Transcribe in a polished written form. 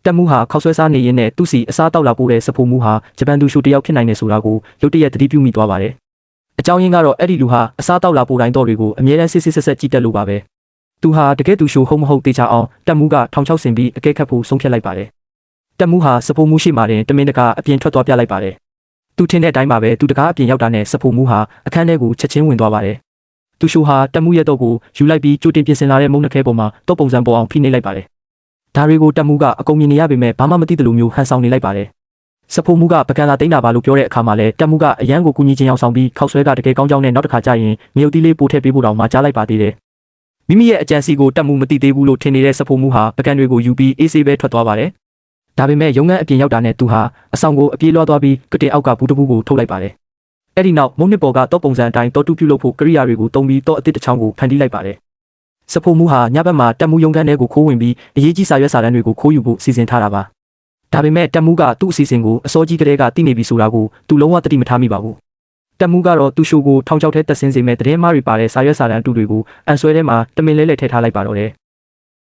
တက်မှုဟာခောက်ဆွဲစားနေရင်းနဲ့သူ့စီအစားတောက်လာပို့တဲ့စဖိုမှုဟာဂျပန်သူရှူတယောက်ဖြစ်နိုင်တယ်ဆိုတာကိုရုတ်တရက်သတိပြုမိသွားပါတယ်အကြောင်းရင်းကတော့အဲ့ဒီလူဟာအစားတောက်လာပို့တိုင်းတော့တွေကိုအမြဲတမ်းစစ်ဆက်ကြည့်တက်လို့ပါပဲသူဟာတကယ်သူရှူဟုတ်မဟုတ်သိချအောင်တက်မှုကထောင်ချောက်ဆင်ပြီးအကဲခတ်ဖို့ဆုံးဖြတ်လိုက်ပါတယ်တက်မှုဟာစဖိုမှုရှိမှတင်တမင်တကာအပြင်ထွက်သွားပြလိုက်ပါတယ်သူထင်တဲ့အတိုင်းပါပဲသူတကားအပြင်ရောက်တာနဲ့စဖိုမှုဟာအခန်းထဲကိုချက်ချင်းဝင်သွားပါတယ်သူရှူဟာတက်မှုရဲ့တော့ကိုယူလိုက်ပြီးကြိုတင်ပြင်ဆင်လာတဲ့မုံနှခဲပေါ်မှာတော့ပုံစံပေါ်အောင်ဖိနှိပ်လိုက်ပါတယ်ဒါတွေကိုတက်မှုကအကုန်မြင်နေရပေမဲ့ဘာမှမသိသလိုမျိုးဟန်ဆောင်နေလိုက်ပါတယ်စဖိုမှုကပကံလာသိန်းတာပါလို့ပြောတဲ့အခါမှာလည်းတက်မှုကအရန်ကိုကူညီချင်းအောင်ဆောင်ပြီးခောက်ဆွဲကတကယ်ကောင်းကြောင်းနဲ့နောက်တစ်ခါကြာရင်ငရုတ်သီးလေးပို့ထည့်ပေးဖို့တောင်မှကြားလိုက်ပါသေးတယ်မိမိရဲ့အကြံစီကိုတက်မှုမသိသေးဘူးလို့ထင်နေတဲ့စဖိုမှုဟာပကံတွေကိုယူပြီးအေးဆေးပဲထွက်သွားပါတယ်ဒါပေမဲ့ရုံငန်းအပြင်ရောက်တာနဲ့သူဟာအဆောင်ကိုအပြေးလွှားသွားပြီးကတင်အောက်ကဘူးတဘူးကိုထုတ်လိုက်ပါတယ်အဲ့ဒီနောက်မုံနှစ်ပေါ်ကတော့ပုံစံအတိုင်းတော့တူပြုတ်လို့ဖို့ကရိယာတွေကိုတုံးပြီးတော့အစ်တစ်ချောင်းကိုဖန်တီးလိုက်ပါတယ်စဖိုမှုဟာညဘက်မှာတက်မှုရုံခန်းထဲကိုခိုးဝင်ပြီးအရေးကြီးစာရွက်စာတမ်းတွေကိုခိုးယူဖို့စီစဉ်ထားတာပါဒါပေမဲ့တက်မှုကသူ့အစီအစဉ်ကိုအစောကြီးကတည်းကသိနေပြီဆိုတာကိုသူလုံးဝသတိမထားမိပါဘူးတက်မှုကတော့သူ့ရှိုးကိုထောင်ချောက်ထဲတက်ဆင်းစေမဲ့သတင်းမားတွေပါတဲ့စာရွက်စာတမ်းအတူတွေကိုအန်ဆွဲထဲမှာတမင်လဲထည့်ထားလိုက်ပါတော့တယ်